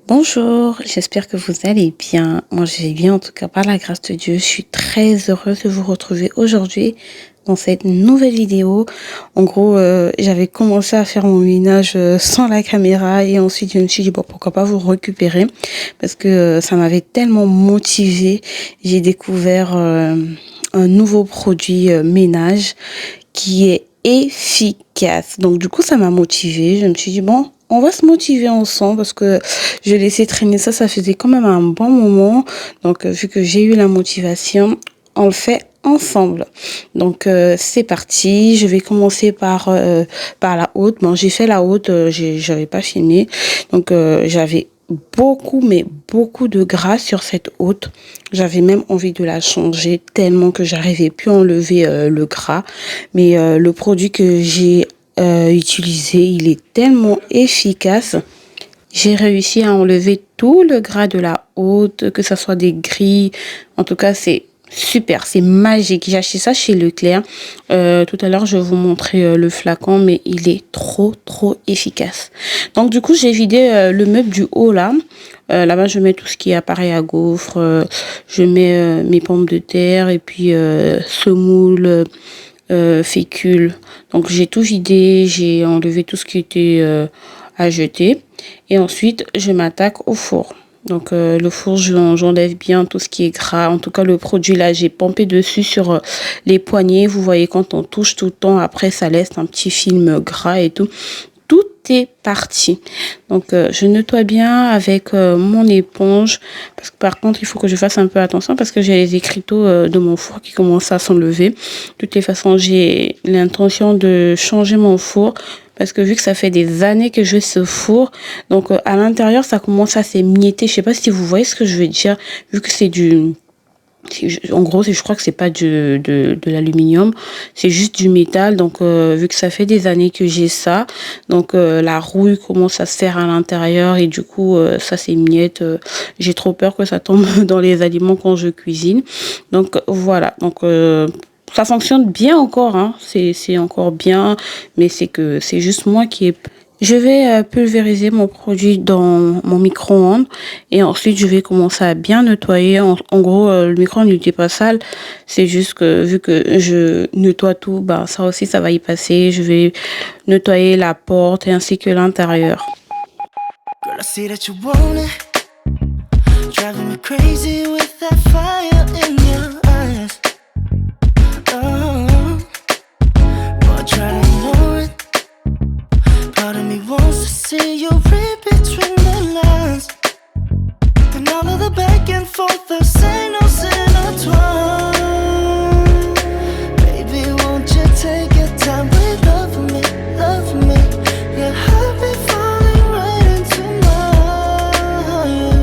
Bonjour, j'espère que vous allez bien. Moi, je vais bien, en tout cas, par la grâce de Dieu. Je suis très heureuse de vous retrouver aujourd'hui dans cette nouvelle vidéo. En gros, j'avais commencé à faire mon ménage sans la caméra et ensuite, je me suis dit, bon, pourquoi pas vous récupérer parce que ça m'avait tellement motivée. J'ai découvert un nouveau produit ménage qui est efficace. Donc, du coup, ça m'a motivée. Je me suis dit, bon, on va se motiver ensemble parce que je laissais traîner ça faisait quand même un bon moment. Donc, vu que j'ai eu la motivation, on le fait ensemble. Donc, c'est parti. Je vais commencer par la haute. Bon, j'ai fait la haute, j'avais pas filmé. Donc, j'avais beaucoup de gras sur cette haute. J'avais même envie de la changer tellement que j'arrivais plus à enlever le gras. Mais le produit que j'ai utilisé, il est tellement efficace. J'ai réussi à enlever tout le gras de la haute, que ce soit des grilles. En tout cas, c'est super, c'est magique. J'ai acheté ça chez Leclerc. Tout à l'heure, je vais vous montrer le flacon, mais il est trop efficace. Donc, du coup, j'ai vidé le meuble du haut là. Là-bas, je mets tout ce qui est appareil à gaufres. Je mets mes pommes de terre et puis semoule. Fécule. Donc j'ai tout vidé, j'ai enlevé tout ce qui était à jeter et ensuite je m'attaque au four. Donc le four, j'enlève bien tout ce qui est gras. En tout cas, le produit là, j'ai pompé dessus sur les poignées. Vous voyez, quand on touche tout le temps, après ça laisse un petit film gras et tout. Tout est parti. Donc, je nettoie bien avec mon éponge. Parce que par contre, il faut que je fasse un peu attention parce que j'ai les écriteaux de mon four qui commencent à s'enlever. De toutes les façons, j'ai l'intention de changer mon four. Parce que vu que ça fait des années que je ce four, donc à l'intérieur, ça commence à s'émietter. Je sais pas si vous voyez ce que je veux dire. Vu que c'est du... En gros, je crois que c'est pas de l'aluminium, c'est juste du métal. Donc, vu que ça fait des années que j'ai ça, donc la rouille commence à se faire à l'intérieur et du coup, ça s'émiette. J'ai trop peur que ça tombe dans les aliments quand je cuisine. Donc, voilà. Donc, ça fonctionne bien encore, hein. C'est encore bien, mais c'est juste moi qui ai... Je vais pulvériser mon produit dans mon micro-ondes et ensuite je vais commencer à bien nettoyer. En gros, le micro-ondes n'était pas sale, c'est juste que vu que je nettoie tout, bah ça aussi ça va y passer. Je vais nettoyer la porte et ainsi que l'intérieur. Part of me wants to see you read between the lines. And all of the back and forth, the signals intertwine. Baby, won't you take your time with love me, love me. Your heart be falling right into mine.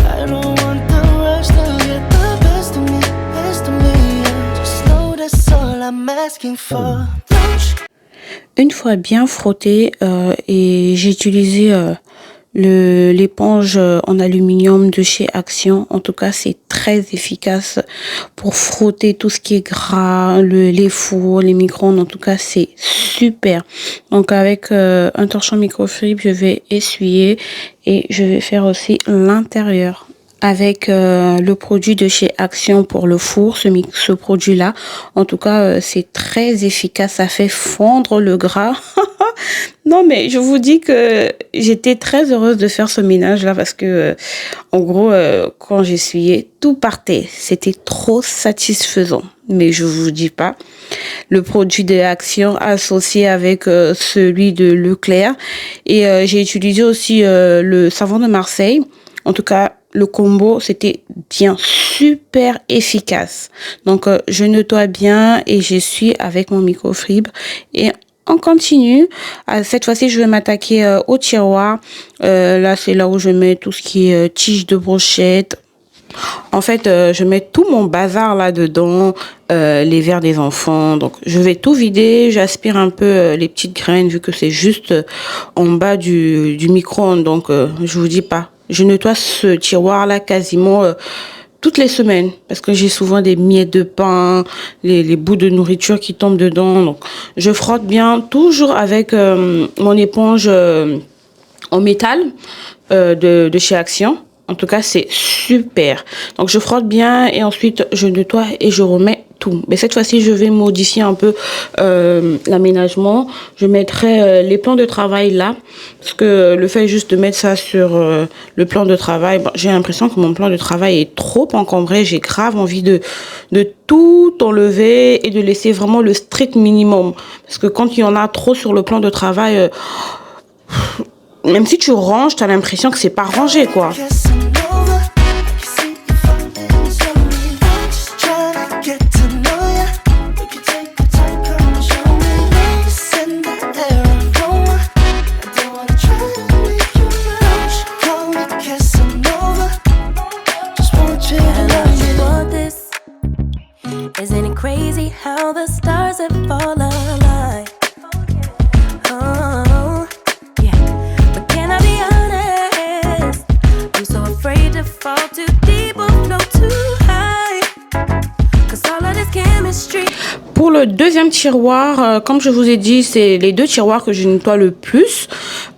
I don't want the rush to get the best of me, best of me. Just know that's all I'm asking for. Une fois bien frotté et j'ai utilisé l'éponge en aluminium de chez Action. En tout cas, c'est très efficace pour frotter tout ce qui est gras, les fours, les micro-ondes. En tout cas, c'est super. Donc, avec un torchon microfibre, je vais essuyer et je vais faire aussi l'intérieur. Avec le produit de chez Action pour le four, ce produit-là, en tout cas, c'est très efficace. Ça fait fondre le gras. Non, mais je vous dis que j'étais très heureuse de faire ce ménage-là parce que, en gros, quand j'essuyais, tout partait. C'était trop satisfaisant. Mais je vous dis pas, le produit de Action associé avec celui de Leclerc. Et j'ai utilisé aussi le savon de Marseille. En tout cas, le combo, c'était bien, super efficace. Donc, je nettoie bien et j'essuie avec mon microfibre. Et on continue. Cette fois-ci, je vais m'attaquer au tiroir. Là, c'est là où je mets tout ce qui est tige de brochette. En fait, je mets tout mon bazar là-dedans, les verres des enfants. Donc, je vais tout vider. J'aspire un peu les petites graines vu que c'est juste en bas du micro-ondes. Donc, je vous dis pas. Je nettoie ce tiroir-là quasiment toutes les semaines parce que j'ai souvent des miettes de pain, les bouts de nourriture qui tombent dedans. Donc, je frotte bien, toujours avec mon éponge en métal. de chez Action. En tout cas, c'est super. Donc, je frotte bien et ensuite, je nettoie et je remets tout. Mais cette fois-ci, je vais modifier un peu l'aménagement. Je mettrai les plans de travail là. Parce que le fait juste de mettre ça sur le plan de travail, bon, j'ai l'impression que mon plan de travail est trop encombré. J'ai grave envie de tout enlever et de laisser vraiment le strict minimum. Parce que quand il y en a trop sur le plan de travail... même si tu ranges, t'as l'impression que c'est pas rangé, quoi. Isn't it crazy how the stars have fallen aligned? Oh, yeah. But can I be honest? I'm so afraid to fall too deep or flow too high. 'Cause all of this chemistry. Pour le deuxième tiroir, comme je vous ai dit, c'est les deux tiroirs que je nettoie le plus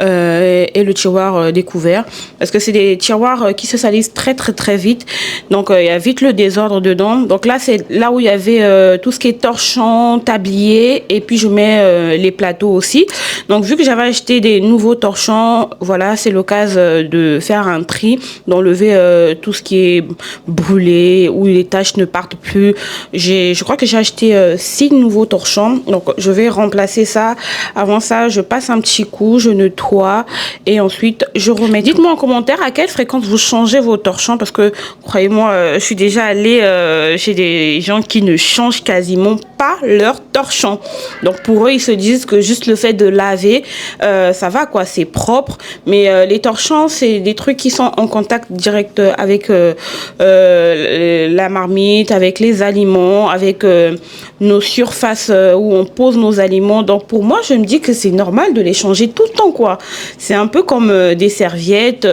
et le tiroir découvert. Parce que c'est des tiroirs qui se salissent très vite. Donc, il y a vite le désordre dedans. Donc là, c'est là où il y avait tout ce qui est torchon, tablier. Et puis, je mets les plateaux aussi. Donc, vu que j'avais acheté des nouveaux torchons, voilà, c'est l'occasion de faire un tri, d'enlever tout ce qui est brûlé, où les taches ne partent plus. Je crois que j'ai acheté 6 nouveaux torchons. Donc, je vais remplacer ça. Avant ça, je passe un petit coup, je nettoie et ensuite, je remets. Dites-moi en commentaire à quelle fréquence vous changez vos torchons parce que, croyez-moi, je suis déjà allée chez des gens qui ne changent quasiment pas leurs torchons. Donc, pour eux, ils se disent que juste le fait de laver, ça va, quoi, c'est propre. Mais les torchons, c'est des trucs qui sont en contact direct avec la marmite, avec les aliments, avec nos surfaces où on pose nos aliments. Donc pour moi, je me dis que c'est normal de les changer tout le temps, quoi. C'est un peu comme des serviettes.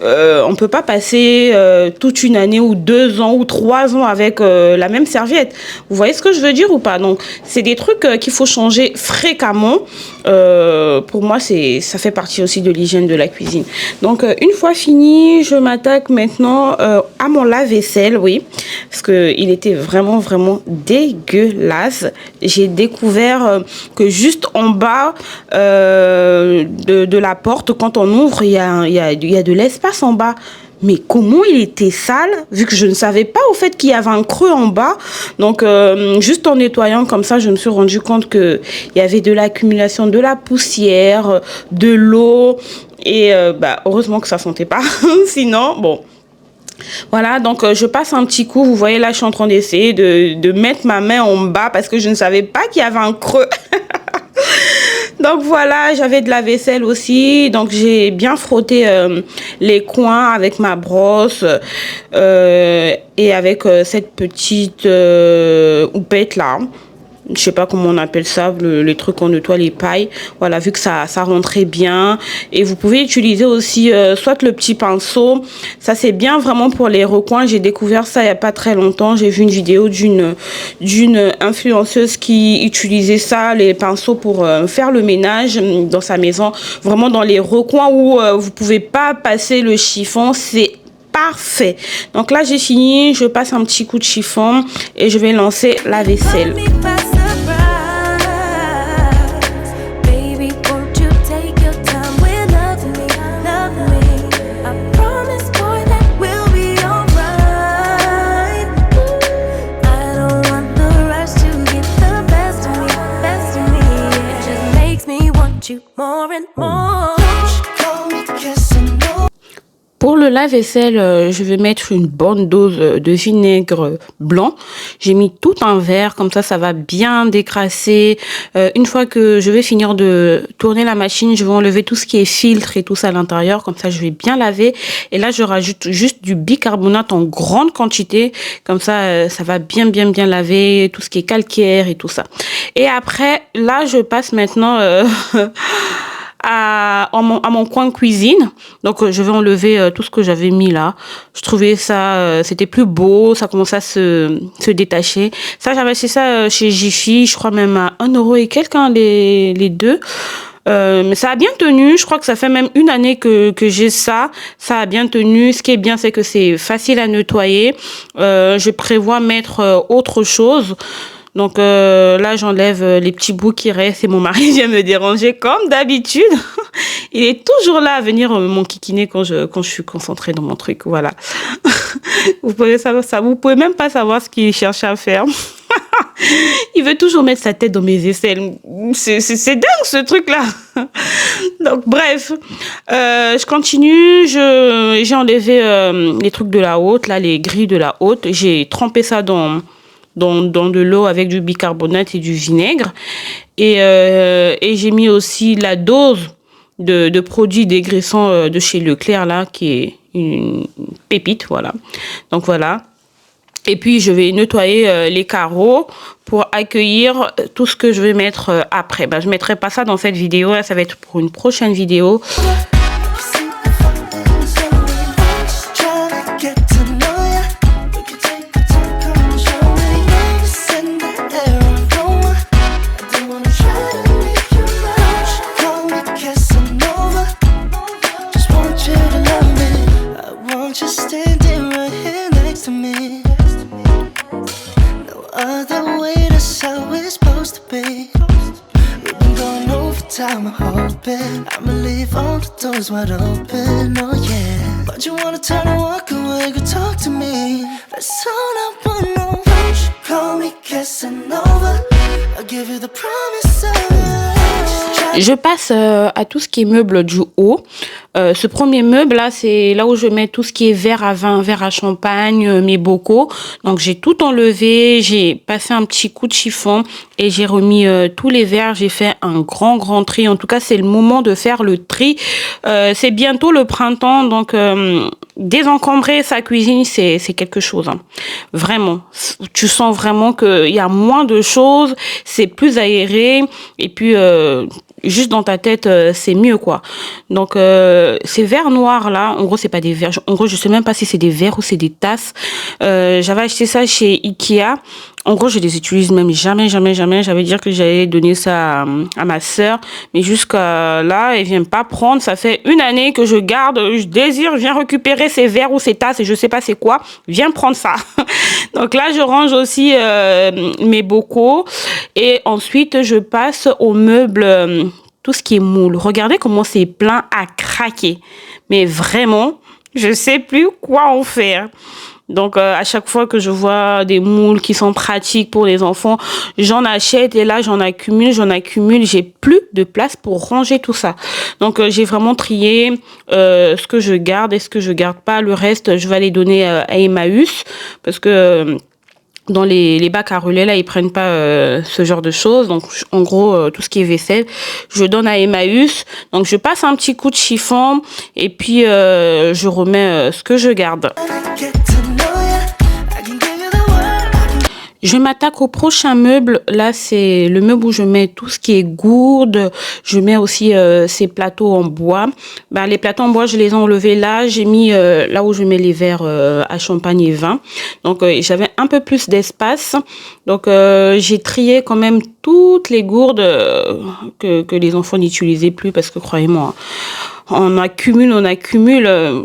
On peut pas passer toute une année ou 2 ans ou 3 ans avec la même serviette. Vous voyez ce que je veux dire ou pas? Donc c'est des trucs qu'il faut changer fréquemment. Pour moi, ça fait partie aussi de l'hygiène de la cuisine. Donc une fois fini, je m'attaque maintenant à mon lave-vaisselle, oui, parce que il était vraiment dégueulasse. J'ai découvert que juste en bas de la porte, quand on ouvre, il y a de l'espace en bas. Mais comment il était sale, vu que je ne savais pas au fait qu'il y avait un creux en bas. Donc, juste en nettoyant comme ça, je me suis rendu compte qu'il y avait de l'accumulation de la poussière, de l'eau. Et heureusement que ça sentait pas. Sinon, bon... Voilà, donc je passe un petit coup. Vous voyez là, je suis en train d'essayer de mettre ma main en bas parce que je ne savais pas qu'il y avait un creux. Donc voilà, j'avais de la vaisselle aussi. Donc j'ai bien frotté les coins avec ma brosse et avec cette petite houppette là. Je sais pas comment on appelle ça, les trucs qu'on nettoie les pailles. Voilà, vu que ça rentrait bien. Et vous pouvez utiliser aussi soit le petit pinceau. Ça, c'est bien vraiment pour les recoins. J'ai découvert ça il y a pas très longtemps. J'ai vu une vidéo d'une influenceuse qui utilisait ça, les pinceaux, pour faire le ménage dans sa maison. Vraiment dans les recoins où vous pouvez pas passer le chiffon. C'est parfait. Donc là, j'ai fini. Je passe un petit coup de chiffon et je vais lancer la vaisselle. Pour le lave-vaisselle, je vais mettre une bonne dose de vinaigre blanc. J'ai mis tout un verre, comme ça va bien décrasser. Une fois que je vais finir de tourner la machine, je vais enlever tout ce qui est filtre et tout ça à l'intérieur. Comme ça, je vais bien laver. Et là, je rajoute juste du bicarbonate en grande quantité. Comme ça, ça va bien laver tout ce qui est calcaire et tout ça. Et après, là, je passe maintenant... à mon coin cuisine. Donc je vais enlever tout ce que j'avais mis là. Je trouvais ça c'était plus beau, ça commençait à se détacher. Ça, j'avais acheté ça chez Jiffy, je crois même à 1 € et quelques, hein, les deux. Mais ça a bien tenu. Je crois que ça fait même une année que j'ai ça. Ça a bien tenu. Ce qui est bien, c'est que c'est facile à nettoyer. Je prévois mettre autre chose. Donc là, j'enlève les petits bouts qui restent et mon mari vient me déranger comme d'habitude. Il est toujours là à venir m'enquiquiner quand je suis concentrée dans mon truc. Voilà. Vous pouvez savoir ça. Vous pouvez même pas savoir ce qu'il cherche à faire. Il veut toujours mettre sa tête dans mes aisselles. C'est dingue ce truc-là. Donc bref, je continue. J'ai enlevé les trucs de la haute, là, les grilles de la haute. J'ai trempé ça dans de l'eau avec du bicarbonate et du vinaigre. Et j'ai mis aussi la dose de produits dégraissants de chez Leclerc, là, qui est une pépite, voilà. Donc voilà. Et puis, je vais nettoyer les carreaux pour accueillir tout ce que je vais mettre après. Je ne mettrai pas ça dans cette vidéo, là, ça va être pour une prochaine vidéo. I'm hoping I'ma leave all the doors wide open, oh yeah. But you wanna turn and walk away, go talk to me. That's all I wanna. Won't you call me Casanova? I'll give you the promise of... Je passe à tout ce qui est meuble du haut. Ce premier meuble là, c'est là où je mets tout ce qui est verre à vin, verre à champagne, mes bocaux. Donc j'ai tout enlevé, j'ai passé un petit coup de chiffon et j'ai remis tous les verres. J'ai fait un grand tri. En tout cas, c'est le moment de faire le tri. C'est bientôt le printemps, donc désencombrer sa cuisine, c'est quelque chose. Hein. Vraiment, tu sens vraiment qu'il y a moins de choses, c'est plus aéré et puis juste dans ta tête, c'est mieux, quoi. Donc, ces verres noirs, là, en gros, c'est pas des verres. En gros, je sais même pas si c'est des verres ou c'est des tasses. J'avais acheté ça chez Ikea. En gros, je les utilise même jamais. J'avais dit que j'allais donner ça à ma sœur. Mais jusqu'à là, elle vient pas prendre. Ça fait une année que je garde. Je désire, viens récupérer ces verres ou ces tasses et je sais pas c'est quoi. Viens prendre ça. Donc là, je range aussi mes bocaux. Et ensuite, je passe aux meubles, tout ce qui est moule. Regardez comment c'est plein à craquer. Mais vraiment, je sais plus quoi en faire. Donc, à chaque fois que je vois des moules qui sont pratiques pour les enfants, j'en achète et là, j'en accumule. J'ai plus de place pour ranger tout ça. Donc, j'ai vraiment trié ce que je garde et ce que je garde pas. Le reste, je vais les donner à Emmaüs parce que... dans les bacs à relais, là, ils prennent pas ce genre de choses. Donc, en gros, tout ce qui est vaisselle, je donne à Emmaüs. Donc, je passe un petit coup de chiffon et puis je remets ce que je garde. Je m'attaque au prochain meuble. Là, c'est le meuble où je mets tout ce qui est gourde. Je mets aussi ces plateaux en bois. Les plateaux en bois, je les ai enlevés là. J'ai mis là où je mets les verres à champagne et vin. Donc, j'avais un peu plus d'espace. Donc, j'ai trié quand même toutes les gourdes que les enfants n'utilisaient plus parce que, croyez-moi, on accumule.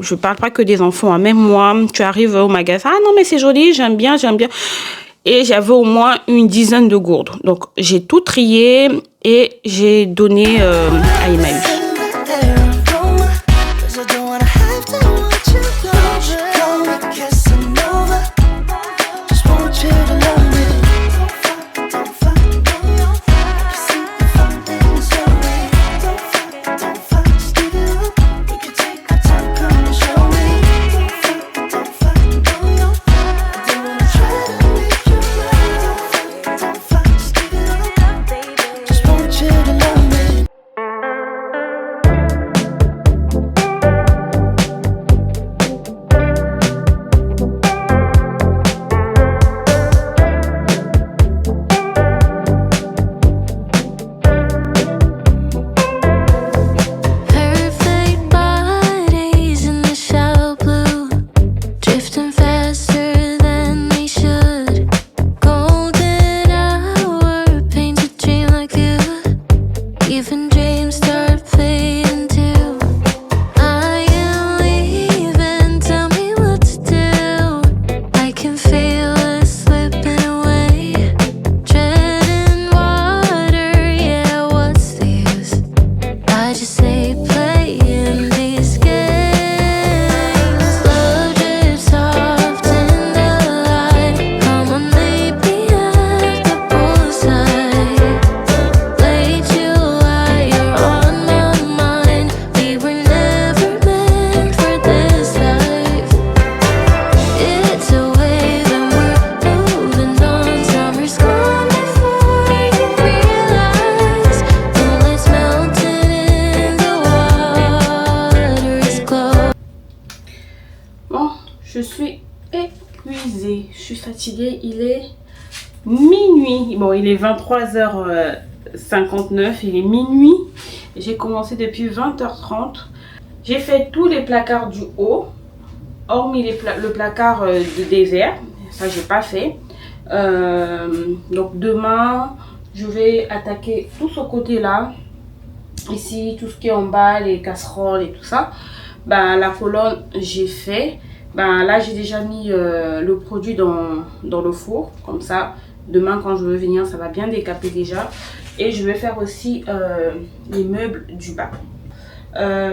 Je parle pas que des enfants, hein. Même moi, tu arrives au magasin. Ah non, mais c'est joli, j'aime bien. Et j'avais au moins une dizaine de gourdes. Donc, j'ai tout trié et j'ai donné à Emmaüs. Je suis épuisée, je suis fatiguée, il est minuit. Bon, il est 23h59, il est minuit. J'ai commencé depuis 20h30. J'ai fait tous les placards du haut, hormis le placard de désert. Ça, j'ai pas fait. Donc demain, je vais attaquer tout ce côté-là. Ici, tout ce qui est en bas, les casseroles et tout ça. Ben, la colonne, j'ai fait. Ben, là, j'ai déjà mis le produit dans le four. Comme ça, demain, quand je veux venir, ça va bien décaper déjà. Et je vais faire aussi les meubles du bas.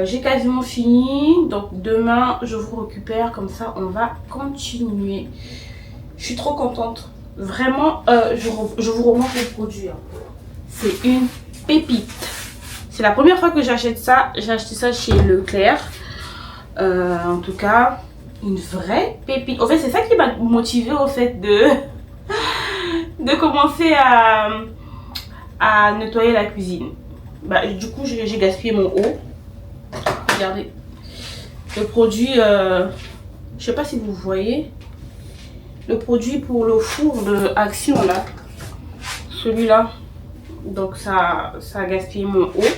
J'ai quasiment fini. Donc, demain, je vous récupère. Comme ça, on va continuer. Je suis trop contente. Vraiment, je vous remonte le produit. Hein. C'est une pépite. C'est la première fois que j'achète ça. J'ai acheté ça chez Leclerc. En tout cas, une vraie pépite. En fait, c'est ça qui m'a motivée au fait de commencer à nettoyer la cuisine. Bah, du coup, j'ai gaspillé mon eau. Regardez. Le produit, je sais pas si vous voyez. Le produit pour le four de Action, là. Celui-là. Donc ça a gaspillé mon eau.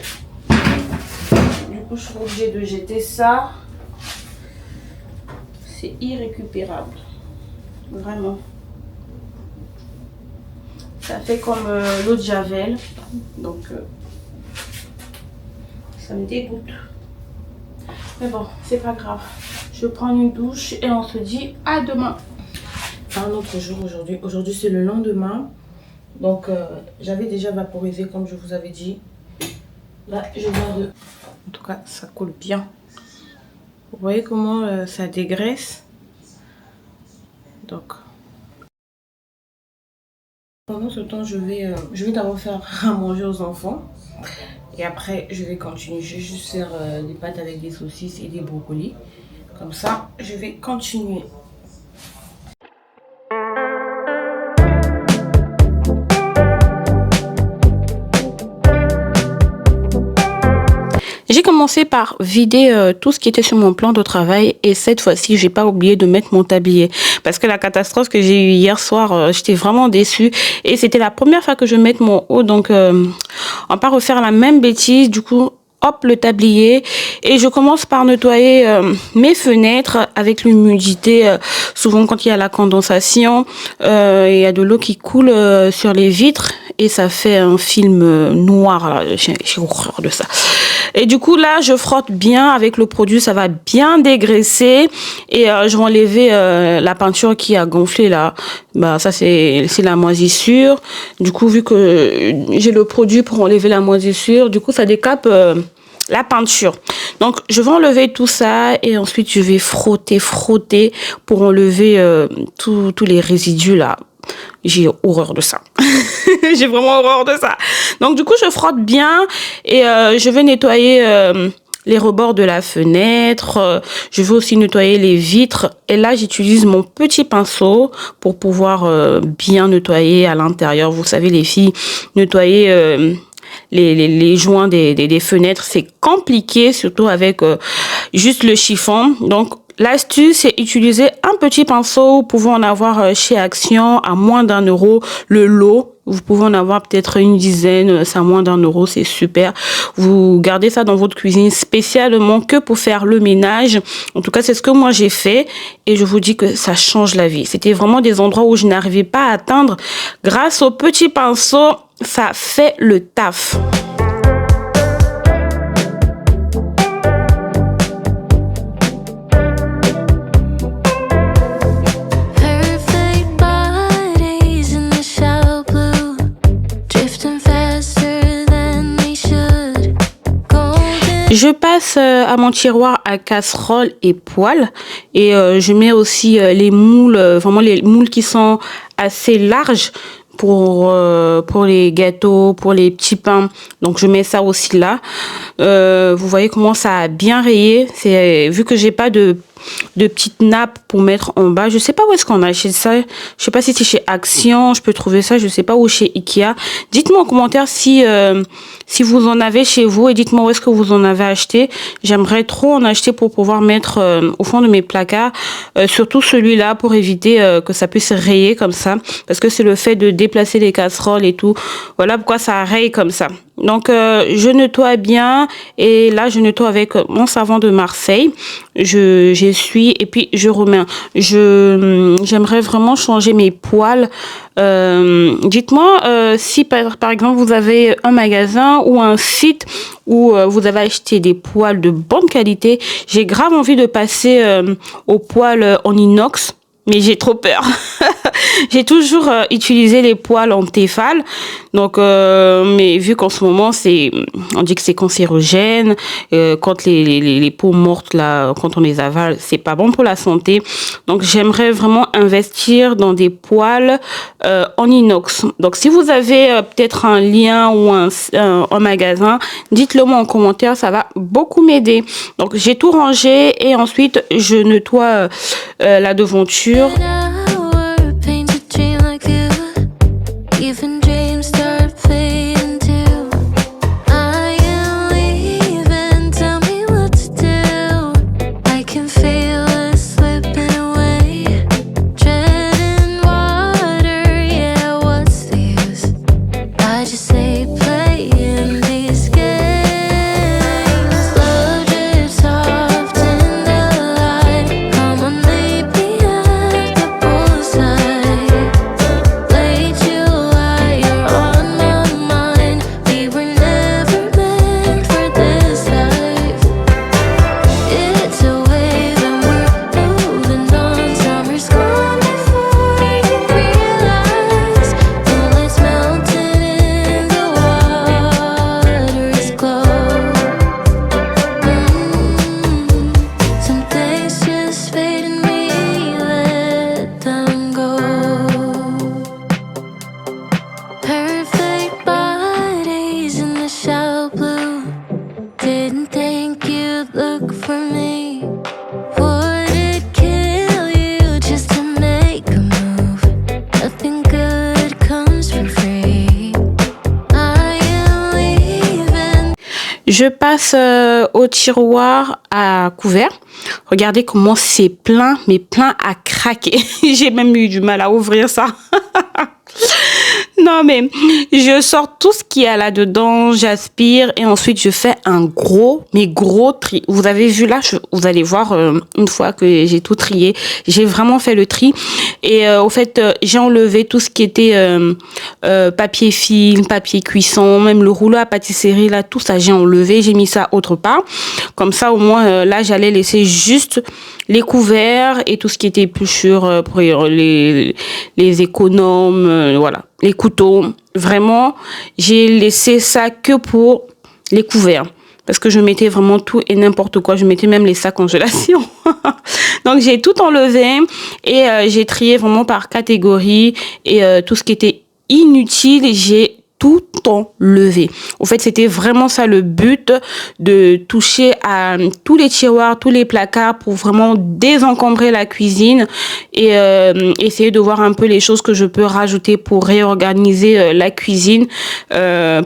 Du coup, je suis obligée de jeter ça. C'est irrécupérable. Vraiment. Ça fait comme l'eau de Javel. Donc, ça me dégoûte. Mais bon, c'est pas grave. Je prends une douche et on se dit à demain. Un autre jour aujourd'hui. Aujourd'hui, c'est le lendemain. Donc, j'avais déjà vaporisé comme je vous avais dit. Là, je viens de... En tout cas, ça coule bien. Vous voyez comment ça dégraisse. Donc, pendant ce temps, je vais d'abord faire à manger aux enfants. Et après, je vais continuer. Je vais juste faire des pâtes avec des saucisses et des brocolis. Comme ça, je vais continuer. J'ai commencé par vider tout ce qui était sur mon plan de travail et cette fois-ci, j'ai pas oublié de mettre mon tablier parce que la catastrophe que j'ai eue hier soir, j'étais vraiment déçue et c'était la première fois que je mette mon haut donc on va pas refaire la même bêtise du coup. Hop, le tablier et je commence par nettoyer mes fenêtres avec l'humidité. Souvent quand il y a la condensation, il y a de l'eau qui coule sur les vitres et ça fait un film noir. J'ai horreur de ça. Et du coup là, je frotte bien avec le produit, ça va bien dégraisser et je vais enlever la peinture qui a gonflé là. Bah ça c'est la moisissure. Du coup vu que j'ai le produit pour enlever la moisissure, du coup ça décape la peinture. Donc je vais enlever tout ça et ensuite je vais frotter pour enlever tous les résidus là. J'ai horreur de ça. J'ai vraiment horreur de ça. Donc du coup je frotte bien et je vais nettoyer les rebords de la fenêtre. Je vais aussi nettoyer les vitres. Et là j'utilise mon petit pinceau pour pouvoir bien nettoyer à l'intérieur. Vous savez les filles, nettoyer les joints des fenêtres, c'est compliqué, surtout avec juste le chiffon. Donc, l'astuce, c'est utiliser un petit pinceau. Vous pouvez en avoir chez Action à moins d'1 € le lot. Vous pouvez en avoir peut-être une dizaine, c'est à moins d'1 €, c'est super. Vous gardez ça dans votre cuisine spécialement que pour faire le ménage. En tout cas, c'est ce que moi j'ai fait et je vous dis que ça change la vie. C'était vraiment des endroits où je n'arrivais pas à atteindre. Grâce au petit pinceau, ça fait le taf. Je passe à mon tiroir à casserole et poêle et je mets aussi les moules, vraiment les moules qui sont assez larges pour les gâteaux, pour les petits pains. Donc je mets ça aussi là. Vous voyez comment ça a bien rayé. C'est vu que j'ai pas de de petites nappes pour mettre en bas. Je sais pas où est-ce qu'on a acheté ça. Je sais pas si c'est chez Action, je peux trouver ça, je sais pas, ou chez Ikea. Dites-moi en commentaire si vous en avez chez vous et dites-moi où est-ce que vous en avez acheté. J'aimerais trop en acheter pour pouvoir mettre au fond de mes placards, surtout celui-là pour éviter que ça puisse rayer comme ça, parce que c'est le fait de déplacer les casseroles et tout. Voilà pourquoi ça raye comme ça. Donc je nettoie bien et là je nettoie avec mon savon de Marseille. J'essuie et puis je remets. J'aimerais vraiment changer mes poêles. Dites-moi si par exemple vous avez un magasin ou un site où vous avez acheté des poêles de bonne qualité. J'ai grave envie de passer aux poêles en inox. Mais j'ai trop peur. J'ai toujours utilisé les poêles en Tefal. Donc, mais vu qu'en ce moment, on dit que c'est cancérogène, quand les peaux mortes, là, quand on les avale, c'est pas bon pour la santé. Donc, j'aimerais vraiment investir dans des poêles en inox. Donc, si vous avez peut-être un lien ou un magasin, dites-le moi en commentaire, ça va beaucoup m'aider. Donc, j'ai tout rangé et ensuite, je nettoie la devanture. Je passe au tiroir à couvert. Regardez comment c'est plein, mais plein à craquer. J'ai même eu du mal à ouvrir ça. Non, mais je sors tout ce qu'il y a là-dedans, j'aspire et ensuite je fais un gros tri. Vous avez vu là, vous allez voir une fois que j'ai tout trié, j'ai vraiment fait le tri. Et au fait, j'ai enlevé tout ce qui était papier film, papier cuisson, même le rouleau à pâtisserie, là, tout ça j'ai enlevé, j'ai mis ça autre part. Comme ça, au moins, là, j'allais laisser juste les couverts et tout ce qui était épluchure pour les économes, voilà. Les couteaux, vraiment, j'ai laissé ça que pour les couverts. Parce que je mettais vraiment tout et n'importe quoi. Je mettais même les sacs congélation. Donc, j'ai tout enlevé et j'ai trié vraiment par catégorie. Et tout ce qui était inutile, j'ai tout enlevé. En fait, c'était vraiment ça le but, de toucher à tous les tiroirs, tous les placards pour vraiment désencombrer la cuisine et essayer de voir un peu les choses que je peux rajouter pour réorganiser la cuisine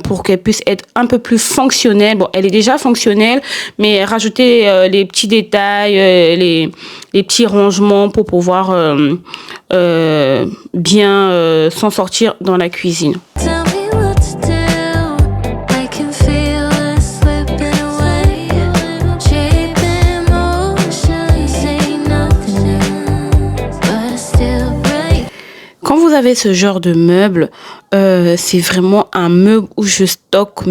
pour qu'elle puisse être un peu plus fonctionnelle. Bon, elle est déjà fonctionnelle, mais rajouter les petits détails, les petits rangements pour pouvoir bien s'en sortir dans la cuisine. Quand vous avez ce genre de meuble, c'est vraiment un meuble où je stocke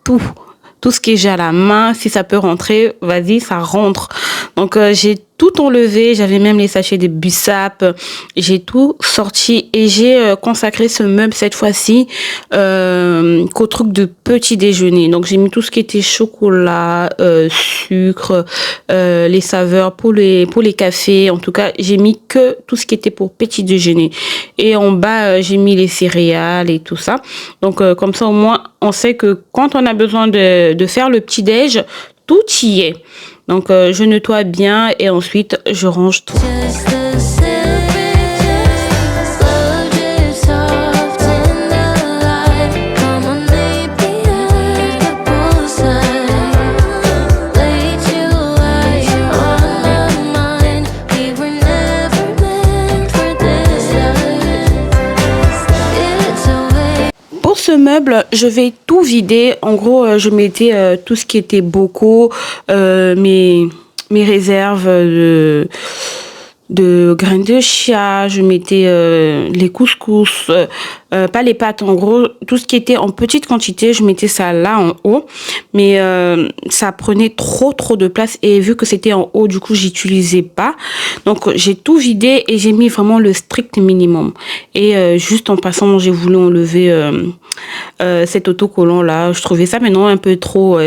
tout ce que j'ai à la main. Si ça peut rentrer, vas-y, ça rentre. Donc j'ai tout enlevé, j'avais même les sachets de Bussap, j'ai tout sorti et j'ai consacré ce meuble cette fois-ci qu'au truc de petit déjeuner. Donc j'ai mis tout ce qui était chocolat, sucre, les saveurs pour les cafés. En tout cas, j'ai mis que tout ce qui était pour petit déjeuner. Et en bas, j'ai mis les céréales et tout ça. Donc comme ça au moins, on sait que quand on a besoin de faire le petit déj, tout y est. Donc, je nettoie bien et ensuite, je range tout. Pour ce meuble, je vais tout vider. En gros, je mettais tout ce qui était bocaux, mes réserves de graines de chia, je mettais les couscous, pas les pâtes, en gros, tout ce qui était en petite quantité, je mettais ça là en haut, mais ça prenait trop de place et vu que c'était en haut, du coup, j'utilisais pas. Donc, j'ai tout vidé et j'ai mis vraiment le strict minimum. Et juste en passant, j'ai voulu enlever cet autocollant là, je trouvais ça maintenant un peu trop...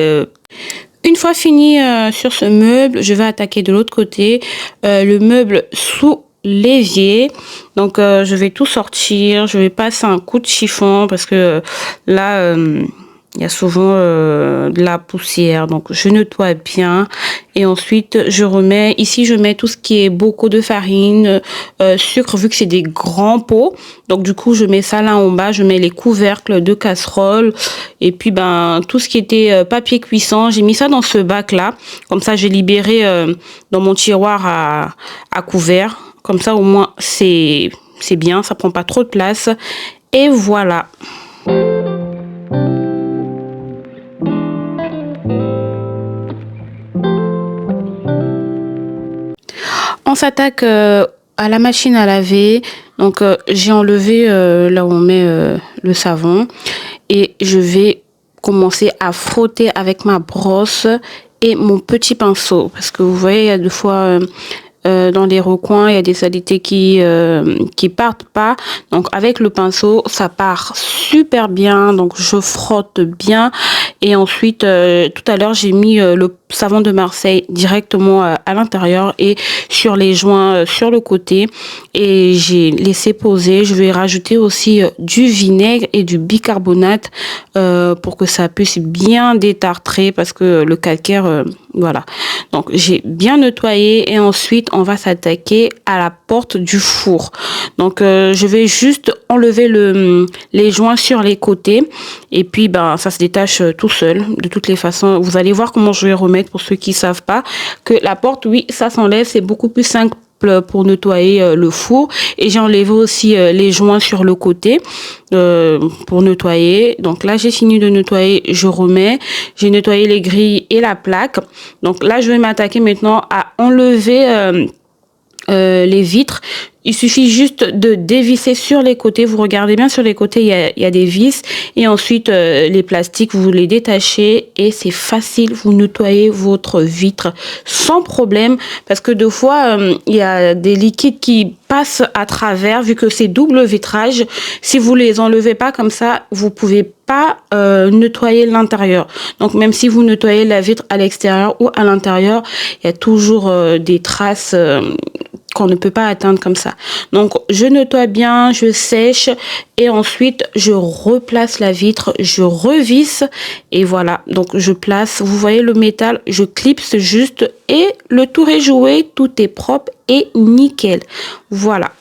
Une fois fini sur ce meuble, je vais attaquer de l'autre côté le meuble sous l'évier. Donc, je vais tout sortir. Je vais passer un coup de chiffon parce que là, il y a souvent de la poussière. Donc, je nettoie bien. Et ensuite, je remets... Ici, je mets tout ce qui est bocaux de farine, sucre, vu que c'est des grands pots. Donc, du coup, je mets ça là en bas. Je mets les couvercles de casserole. Et puis, ben, tout ce qui était papier cuisson, j'ai mis ça dans ce bac-là. Comme ça, j'ai libéré dans mon tiroir à couvert. Comme ça, au moins, c'est bien. Ça prend pas trop de place. Et voilà. On s'attaque à la machine à laver. Donc, j'ai enlevé là où on met le savon. Et je vais commencer à frotter avec ma brosse et mon petit pinceau. Parce que vous voyez, il y a des fois... dans les recoins, il y a des saletés qui partent pas. Donc avec le pinceau, ça part super bien. Donc je frotte bien. Et ensuite, tout à l'heure, j'ai mis le savon de Marseille directement à l'intérieur et sur les joints sur le côté. Et j'ai laissé poser. Je vais rajouter aussi du vinaigre et du bicarbonate pour que ça puisse bien détartrer parce que le calcaire, voilà. Donc j'ai bien nettoyé et ensuite on va s'attaquer à la porte du four. Donc je vais juste enlever les joints sur les côtés et puis ben ça se détache tout seul. De toutes les façons, vous allez voir comment je vais remettre pour ceux qui savent pas que la porte, oui, ça s'enlève, c'est beaucoup plus simple pour nettoyer le four. Et j'ai enlevé aussi les joints sur le côté pour nettoyer. Donc là, j'ai fini de nettoyer, je remets. J'ai nettoyé les grilles et la plaque. Donc là, je vais m'attaquer maintenant à enlever les vitres. Il suffit juste de dévisser sur les côtés. Vous regardez bien sur les côtés, il y a des vis. Et ensuite, les plastiques, vous les détachez et c'est facile. Vous nettoyez votre vitre sans problème. Parce que deux fois, il y a des liquides qui passent à travers vu que c'est double vitrage. Si vous les enlevez pas comme ça, vous pouvez pas nettoyer l'intérieur. Donc, même si vous nettoyez la vitre à l'extérieur ou à l'intérieur, il y a toujours des traces qu'on ne peut pas atteindre comme ça. Donc, je nettoie bien, je sèche et ensuite, je replace la vitre, je revisse et voilà. Donc, je place, vous voyez le métal, je clipse juste et le tour est joué, tout est propre et nickel. Voilà.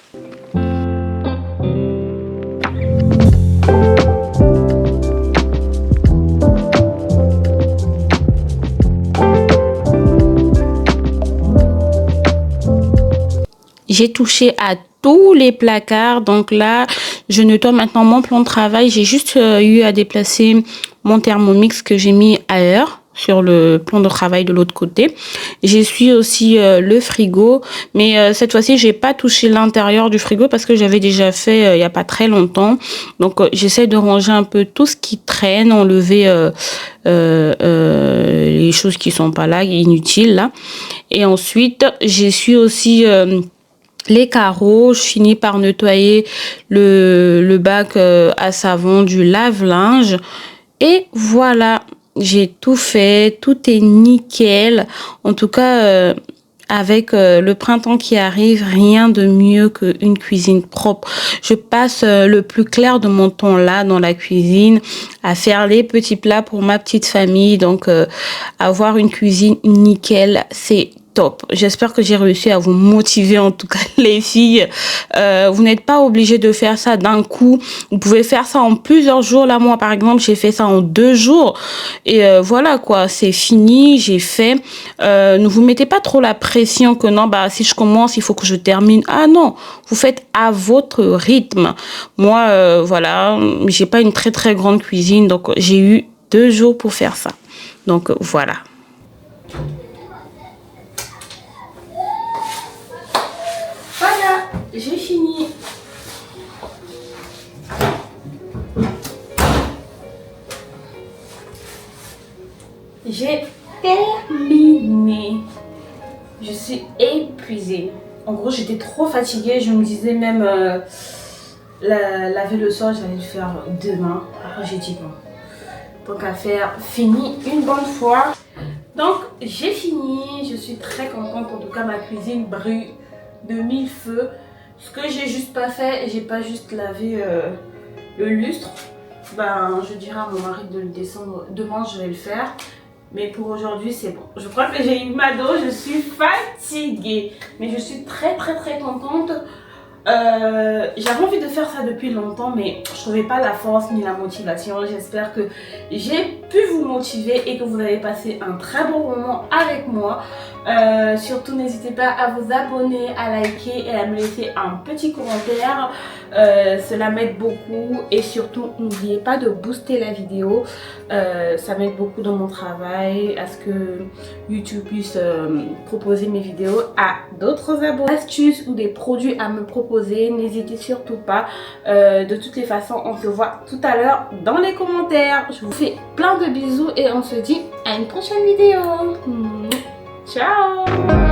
J'ai touché à tous les placards. Donc là, je nettoie maintenant mon plan de travail. J'ai juste eu à déplacer mon Thermomix que j'ai mis ailleurs sur le plan de travail de l'autre côté. J'essuie aussi le frigo, mais cette fois-ci, j'ai pas touché l'intérieur du frigo parce que j'avais déjà fait il y a pas très longtemps. Donc j'essaie de ranger un peu tout ce qui traîne, enlever les choses qui sont pas là, inutiles là. Et ensuite, j'essuie aussi les carreaux. Je finis par nettoyer le bac à savon du lave-linge. Et voilà, j'ai tout fait, tout est nickel. En tout cas, avec le printemps qui arrive, rien de mieux qu'une cuisine propre. Je passe le plus clair de mon temps là dans la cuisine à faire les petits plats pour ma petite famille. Donc avoir une cuisine nickel, c'est top. J'espère que j'ai réussi à vous motiver, en tout cas les filles. Vous n'êtes pas obligé de faire ça d'un coup. Vous pouvez faire ça en plusieurs jours. Là, moi, par exemple, j'ai fait ça en 2 jours. Et voilà quoi, c'est fini, j'ai fait. Ne vous mettez pas trop la pression que non, bah si je commence, il faut que je termine. Ah non, vous faites à votre rythme. Moi, voilà, j'ai pas une très grande cuisine, donc j'ai eu 2 jours pour faire ça. Donc voilà. Voilà, j'ai fini. J'ai terminé. Je suis épuisée. En gros, j'étais trop fatiguée. Je me disais même laver le soir, j'allais le faire demain. Après, j'ai dit bon, tant qu'à faire, fini une bonne fois. Donc, j'ai fini. Je suis très contente. En tout cas, ma cuisine brûle de 1000 feux. Ce que j'ai juste pas fait, j'ai pas juste lavé le lustre. Ben, je dirai à mon mari de le descendre. Demain, je vais le faire. Mais pour aujourd'hui, c'est bon. Je crois que j'ai eu ma dose. Je suis fatiguée. Mais je suis très contente. J'avais envie de faire ça depuis longtemps, mais je trouvais pas la force ni la motivation. J'espère que j'ai pu vous motiver et que vous avez passé un très bon moment avec moi. Surtout n'hésitez pas à vous abonner, à liker et à me laisser un petit commentaire. Cela m'aide beaucoup et surtout n'oubliez pas de booster la vidéo. Ça m'aide beaucoup dans mon travail à ce que YouTube puisse proposer mes vidéos à d'autres abonnés. Astuces ou des produits à me proposer, n'hésitez surtout pas. De toutes les façons, on se voit tout à l'heure dans les commentaires. Je vous fais plein de bisous et on se dit à une prochaine vidéo. Ciao.